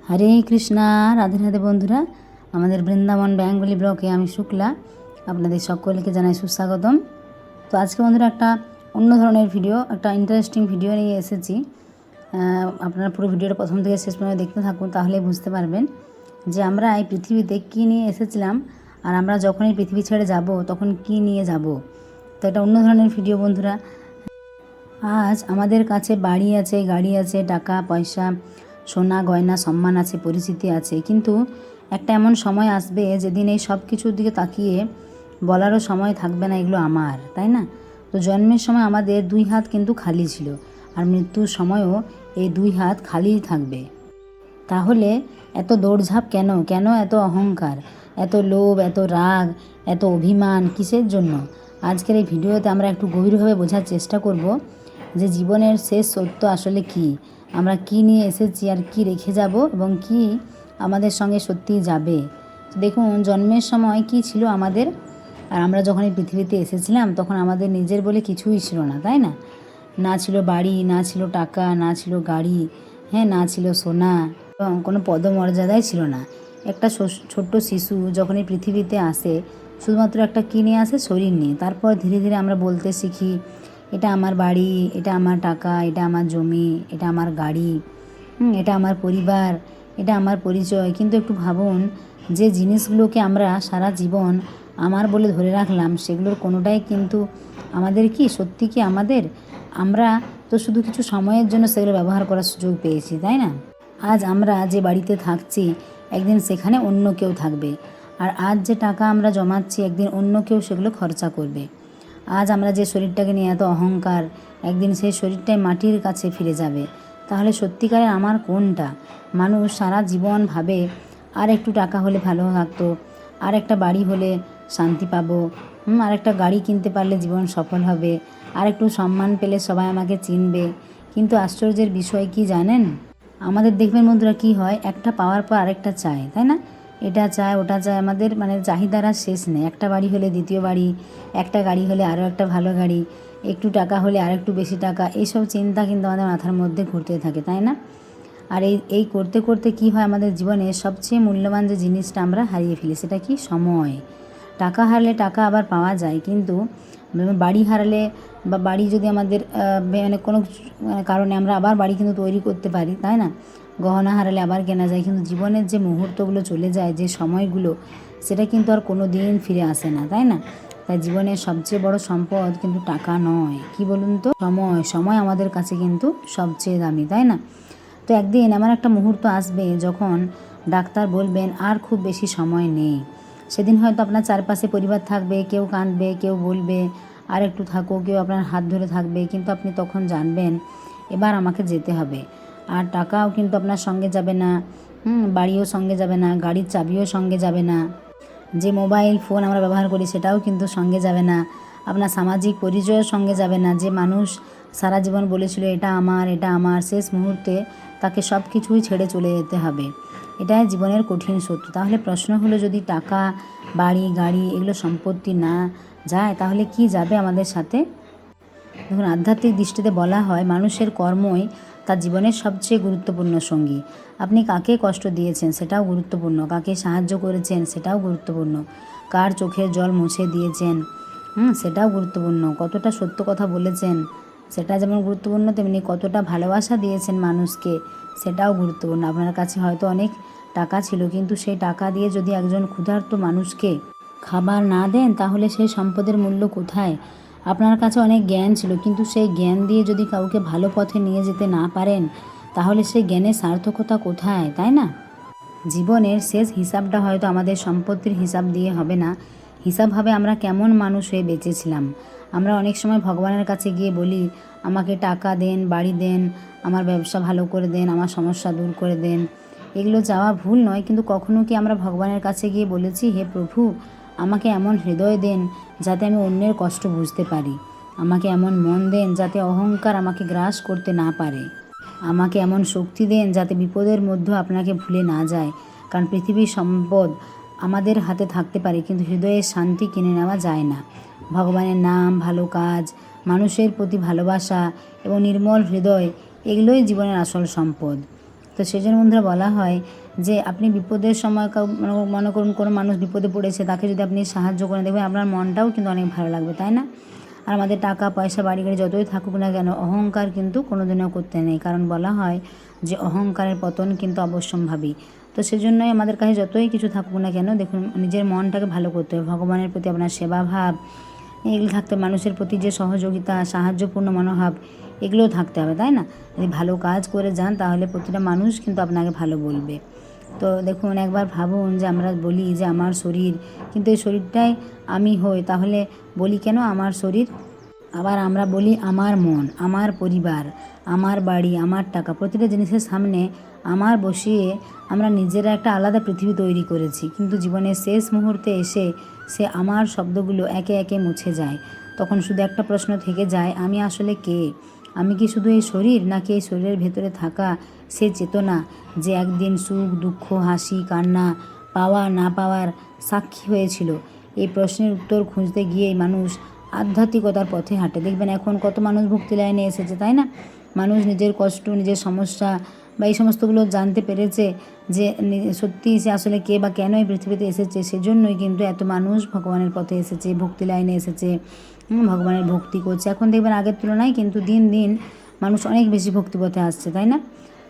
হরে কৃষ্ণা, রাধে রাধে বন্ধুরা। আমাদের বৃন্দাবন বেঙ্গলি ব্লকে আমি শুক্লা আপনাদের সকলকে জানাই সুস্বাগতম। তো আজকে বন্ধুরা একটা অন্য ধরনের ভিডিও, একটা ইন্টারেস্টিং ভিডিও নিয়ে এসেছি। আপনারা পুরো ভিডিওটা প্রথম থেকে শেষ পর্যন্ত দেখতে থাকুন, তাহলে বুঝতে পারবেন যে আমরা এই পৃথিবীতে কী নিয়ে এসেছিলাম আর আমরা যখন এই পৃথিবী ছেড়ে যাব তখন কী নিয়ে যাব। তো এটা অন্য ধরনের ভিডিও বন্ধুরা। আজ আমাদের কাছে বাড়ি আছে, গাড়ি আছে, টাকা পয়সা, সোনা গয়না, সম্মান আছে, পরিচিতি আছে, কিন্তু একটা এমন সময় আসবে যেদিন এই সব কিছুর দিকে তাকিয়ে বলারও সময় থাকবে না এগুলো আমার, তাই না? তো জন্মের সময় আমাদের দুই হাত কিন্তু খালি ছিল, আর মৃত্যুর সময়ও এই দুই হাত খালিই থাকবে। তাহলে এত দৌড়ঝাঁপ কেন? কেন এত অহংকার, এত লোভ, এত রাগ, এত অভিমান কিসের জন্য? আজকের এই ভিডিওতে আমরা একটু গভীরভাবে বোঝার চেষ্টা করব যে জীবনের শেষ সত্য আসলে কি, আমরা কি নিয়ে এসেছি আর কি রেখে যাব, এবং কি আমাদের সঙ্গে সত্যিই যাবে। দেখুন, জন্মের সময় কি ছিল আমাদের, আর আমরা যখন এই পৃথিবীতে এসেছিলাম তখন আমাদের নিজের বলে কিছুই ছিল না, তাই না? না ছিল বাড়ি, না ছিল টাকা, না ছিল গাড়ি, না ছিল সোনা, এবং কোনো পদমর্যাদাই ছিল না। একটা ছোট্ট শিশু যখন এই পৃথিবীতে আসে শুধুমাত্র একটা কী নিয়ে আসে? শরীর নিয়ে। তারপর ধীরে ধীরে আমরা বলতে শিখি, এটা আমার বাড়ি, এটা আমার টাকা, এটা আমার জমি, এটা আমার গাড়ি, এটা আমার পরিবার, এটা আমার পরিচয়। কিন্তু একটু ভাবুন, যে জিনিসগুলোকে আমরা সারা জীবন আমার বলে ধরে রাখলাম সেগুলোর কোনোটাই কিন্তু আমাদের কি সত্যি কি আমাদের? আমরা তো শুধু কিছু সময়ের জন্য সেগুলো ব্যবহার করার সুযোগ পেয়েছি, তাই না? আজ আমরা যে বাড়িতে থাকছি একদিন সেখানে অন্য কেউ থাকবে, আর আজ যে টাকা আমরা জমাচ্ছি একদিন অন্য কেউ সেগুলো খরচা করবে। আজ আমরা যে শরীরটাকে নিয়ে এত অহংকার, একদিন সেই শরীরটাই মাটির কাছে ফিরে যাবে। তাহলে সত্যিকারে আমার কোনটা? মানুষ সারা জীবন ভাবে আর একটু টাকা হলে ভালো থাকতো, আর একটা বাড়ি হলে শান্তি পাবো, আর একটা গাড়ি কিনতে পারলে জীবন সফল হবে, আর একটু সম্মান পেলে সবাই আমাকে চিনবে। কিন্তু আশ্চর্যের বিষয় কি জানেন? আমাদের দেখবেন বন্ধুরা কি হয়, একটা পাওয়ার পর আরেকটা চায়, তাই না? এটা চায় ওটা চায়, আমাদের চাহিদার আর শেষ নেই। একটা বাড়ি হলে দ্বিতীয় বাড়ি, একটা গাড়ি হলে আরও একটা ভালো গাড়ি, একটু টাকা হলে আর একটু বেশি টাকা, এইসব চিন্তা কিন্তু আমাদের মাথার মধ্যে ঘুরতে থাকে, তাই না? আর এই করতে করতে কি হয়, আমাদের জীবনে সবচেয়ে মূল্যবান যে জিনিসটা আমরা হারিয়ে ফেলি, সেটা কি? সময়। টাকা হারলে টাকা আবার পাওয়া যায়, কিন্তু বাড়ি হারালে বা বাড়ি যদি আমাদের কোনো কারণে আমরা আবার বাড়ি কিন্তু তৈরি করতে পারি, তাই না? গহনা হারালে আবার কেনা যায়, কিন্তু জীবনের যে মুহূর্তগুলো চলে যায়, যে সময়গুলো, সেটা কিন্তু আর কোনো দিন ফিরে আসে না, তাই না? তাই জীবনের সবচেয়ে বড় সম্পদ কিন্তু টাকা নয়, কি বলুন তো? সময়। সময় আমাদের কাছে কিন্তু সবচেয়ে দামি, তাই না? তো একদিন এমন একটা মুহূর্ত আসবে যখন ডাক্তার বলবেন আর খুব বেশি সময় নেই। সেদিন হয়তো আপনার চারপাশে পরিবার থাকবে, কেউ কাঁদবে, কেউ বলবে আর একটু থাকো, কেউ আপনার হাত ধরে থাকবে, কিন্তু আপনি তখন জানবেন এবার আমাকে যেতে হবে। আর টাকাও কিন্তু আপনার সঙ্গে যাবে না, বাড়িও সঙ্গে যাবে না, গাড়ির চাবিও সঙ্গে যাবে না, যে মোবাইল ফোন আমরা ব্যবহার করি সেটাও কিন্তু সঙ্গে যাবে না, আপনার সামাজিক পরিচয়ের সঙ্গে যাবে না। যে মানুষ সারা জীবন বলেছিল এটা আমার, এটা আমার, শেষ মুহূর্তে তাকে সব কিছুই ছেড়ে চলে যেতে হবে। এটাই জীবনের কঠিন সত্য। তাহলে প্রশ্ন হলো, যদি টাকা, বাড়ি, গাড়ি এগুলো সম্পত্তি না যায় তাহলে কি যাবে আমাদের সাথে? দেখুন, আধ্যাত্মিক দৃষ্টিতে বলা হয় মানুষের কর্মই তার জীবনের সবচেয়ে গুরুত্বপূর্ণ সঙ্গী। আপনি কাকে কষ্ট দিয়েছেন সেটাও গুরুত্বপূর্ণ, কাকে সাহায্য করেছেন সেটাও গুরুত্বপূর্ণ, কার চোখের জল মুছে দিয়েছেন সেটাও গুরুত্বপূর্ণ, কতটা সত্য কথা বলেছেন সেটা যেমন গুরুত্বপূর্ণ, তেমনি কতটা ভালোবাসা দিয়েছেন মানুষকে সেটাও গুরুত্বপূর্ণ। আপনার কাছে হয়তো অনেক টাকা ছিল, কিন্তু সেই টাকা দিয়ে যদি একজন ক্ষুধার্ত মানুষকে খাবার না দেন তাহলে সেই সম্পদের মূল্য কোথায়? আপনার কাছে অনেক জ্ঞান ছিল, কিন্তু সেই জ্ঞান দিয়ে যদি কাউকে ভালো পথে নিয়ে যেতে না পারেন তাহলে সেই জ্ঞানের সার্থকতা কোথায়, তাই না? জীবনের শেষ হিসাবটা হয়তো আমাদের সম্পত্তির হিসাব দিয়ে হবে না, হিসাব হবে আমরা কেমন মানুষ হয়ে বেঁচেছিলাম। আমরা অনেক সময় ভগবানের কাছে গিয়ে বলি, আমাকে টাকা দেন, বাড়ি দেন, আমার ব্যবসা ভালো করে দেন, আমার সমস্যা দূর করে দেন। এগুলো চাওয়া ভুল নয়, কিন্তু কখনো কি আমরা ভগবানের কাছে গিয়ে বলেছি, হে প্রভু, আমাকে এমন হৃদয় দেন যাতে আমি অন্যের কষ্ট বুঝতে পারি, আমাকে এমন মন দেন যাতে অহংকার আমাকে গ্রাস করতে না পারে, আমাকে এমন শক্তি দেন যাতে বিপদের মধ্যেও আপনাকে ভুলে না যায়। কারণ পৃথিবীর সম্পদ আমাদের হাতে থাকতে পারে, কিন্তু হৃদয়ের শান্তি কিনে নেওয়া যায় না। ভগবানের নাম, ভালো কাজ, মানুষের প্রতি ভালোবাসা এবং নির্মল হৃদয়, এগুলোই জীবনের আসল সম্পদ। তো সেই জন্য বন্ধুরা বলা হয় যে আপনি বিপদের সময় মনে করুন কোনো মানুষ বিপদে পড়েছে, তাকে যদি আপনি সাহায্য করেন, দেখবেন আপনার মনটাও কিন্তু অনেক ভালো লাগবে, তাই না? আর আমাদের টাকা পয়সা বাড়ি গাড়ি যতই থাকুক না কেন, অহংকার কিন্তু কোনোদিনও করতে নেই, কারণ বলা হয় যে অহংকারের পতন কিন্তু অবশ্যম্ভাবী। তো সেজন্যই আমাদের কাছে যতই কিছু থাকুক না কেন, দেখুন নিজের মনটাকে ভালো করতে হবে, ভগবানের প্রতি আপনার সেবাভাব এগুলো থাকতে, মানুষের প্রতি যে সহযোগিতা সাহায্যপূর্ণ মনোভাব এগুলোও থাকতে হবে, তাই না? যদি ভালো কাজ করে যান তাহলে প্রতিটা মানুষ কিন্তু আপনাকে ভালো বলবে। তো দেখুন একবার ভাবুন যে আমরা বলি যে আমার শরীর, কিন্তু এই শরীরটাই আমি হই, তাহলে বলি কেন আমার শরীর? আবার আমরা বলি আমার মন, আমার পরিবার, আমার বাড়ি, আমার টাকা, প্রতিটা জিনিসের সামনে আমার বসিয়ে আমরা নিজেরা একটা আলাদা পৃথিবী তৈরি করেছি, কিন্তু জীবনের শেষ মুহূর্তে এসে সে আমার শব্দগুলো একে একে মুছে যায়। তখন শুধু একটা প্রশ্ন থেকে যায়, আমি আসলে কে? আমি কি শুধু এই শরীর, নাকি এই শরীরের ভেতরে থাকা সে চেতনা যে একদিন সুখ দুঃখ হাসি কান্না পাওয়া না পাওয়ার সাক্ষী হয়েছিল? এই প্রশ্নের উত্তর খুঁজতে গিয়েই মানুষ আধ্যাত্মিকতার পথে হাঁটে। দেখবেন এখন কত মানুষ ভক্তি লাইনে এসেছে, তাই না? মানুষ নিজের কষ্ট, নিজের সমস্যা বা এই সমস্তগুলো জানতে পেরেছে যে সত্যি সে আসলে কে বা কেন এই পৃথিবীতে এসেছে। সেজন্যই কিন্তু এত মানুষ ভগবানের পথে এসেছে, ভক্তি লাইনে এসেছে, ভগবানের ভক্তি করছে। এখন দেখবেন আগের তুলনায় কিন্তু দিন দিন মানুষ অনেক বেশি ভক্তিপথে আসছে, তাই না?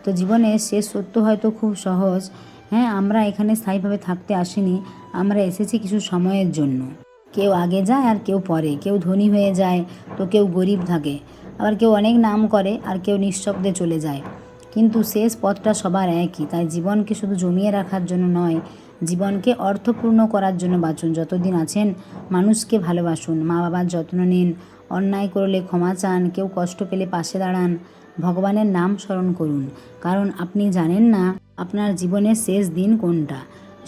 তো জীবনে শেষ সত্য হয়তো খুব সহজ, হ্যাঁ, আমরা এখানে স্থায়ীভাবে থাকতে আসিনি, আমরা এসেছি কিছু সময়ের জন্য। কেউ আগে যায় আর কেউ পরে, কেউ ধনী হয়ে যায় তো কেউ গরিব থাকে, আবার কেউ অনেক নাম করে আর কেউ নিঃশব্দে চলে যায়, কিন্তু শেষ পথটা সবার একই। তাই জীবনকে শুধু জমিয়ে রাখার জন্য নয়, জীবনকে অর্থপূর্ণ করার জন্য বাঁচুন। যতদিন আছেন মানুষকে ভালোবাসুন, মা বাবার যত্ন নিন, অন্যায় করলে ক্ষমা চান, কেউ কষ্ট পেলে পাশে দাঁড়ান, ভগবানের নাম স্মরণ করুন, কারণ আপনি জানেন না আপনার জীবনের শেষ দিন কোনটা।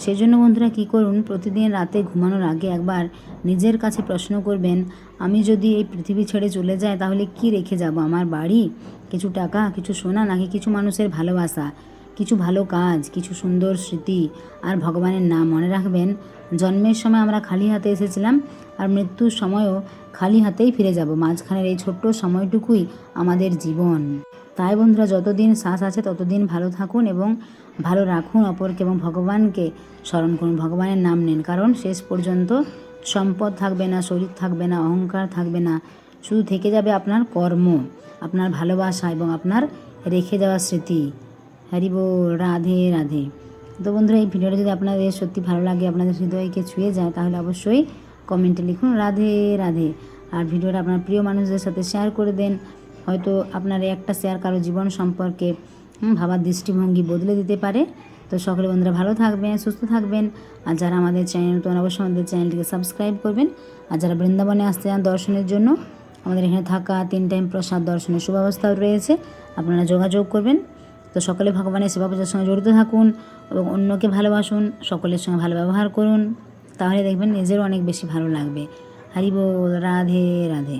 সেজন্য বন্ধুরা কী করুন, প্রতিদিন রাতে ঘুমানোর আগে একবার নিজের কাছে প্রশ্ন করবেন, আমি যদি এই পৃথিবী ছেড়ে চলে যাই তাহলে কি রেখে যাব? আমার বাড়ি, কিছু টাকা, কিছু সোনা, নাকি কিছু মানুষের ভালোবাসা, কিছু ভালো কাজ, কিছু সুন্দর স্মৃতি আর ভগবানের নাম? মনে রাখবেন, জন্মের সময় আমরা খালি হাতে এসেছিলাম আর মৃত্যুর সময়ও খালি হাতেই ফিরে যাব। মাঝখানের এই ছোট্ট সময়টুকুই আমাদের জীবন। তাই বন্ধুরা যতদিন শ্বাস আছে ততদিন ভালো থাকুন এবং ভালো রাখুন অপরকে, এবং ভগবানকে স্মরণ করুন, ভগবানের নাম নিন, কারণ শেষ পর্যন্ত সম্পদ থাকবে না, শরীর থাকবে না, অহংকার থাকবে না, শুধু থেকে যাবে আপনার কর্ম, আপনার ভালোবাসা এবং আপনার রেখে যাওয়া স্মৃতি। হরি বল, রাধে রাধে। তো বন্ধুরা এই ভিডিওটা যদি আপনাদের সত্যি ভালো লাগে, আপনাদের হৃদয়কে ছুঁয়ে যায়, তাহলে অবশ্যই কমেন্টে লিখুন রাধে রাধে। আর ভিডিওটা আপনার প্রিয় মানুষদের সাথে শেয়ার করে দেন, হয়তো আপনার একটা শেয়ার কারো জীবন সম্পর্কে ভাবার দৃষ্টিভঙ্গি বদলে দিতে পারে। তো সকলে বন্ধুরা ভালো থাকবেন, সুস্থ থাকবেন, আর যারা আমাদের চ্যানেল নতুন অবশ্যই আমাদের চ্যানেলটিকে সাবস্ক্রাইব করবেন। আর যারা বৃন্দাবনে আসতে চান দর্শনের জন্য, আমাদের এখানে থাকা 3 টাইম প্রসাদ দর্শনের সুব্যবস্থাও রয়েছে, আপনারা যোগাযোগ করবেন। তো সকলে ভগবানের সেবা পূজার সঙ্গে জড়িত থাকুন এবং অন্যকে ভালোবাসুন, সকলের সঙ্গে ভালো ব্যবহার করুন, তাহলে দেখবেন নিজেরও অনেক বেশি ভালো লাগবে। হরি বল, রাধে রাধে।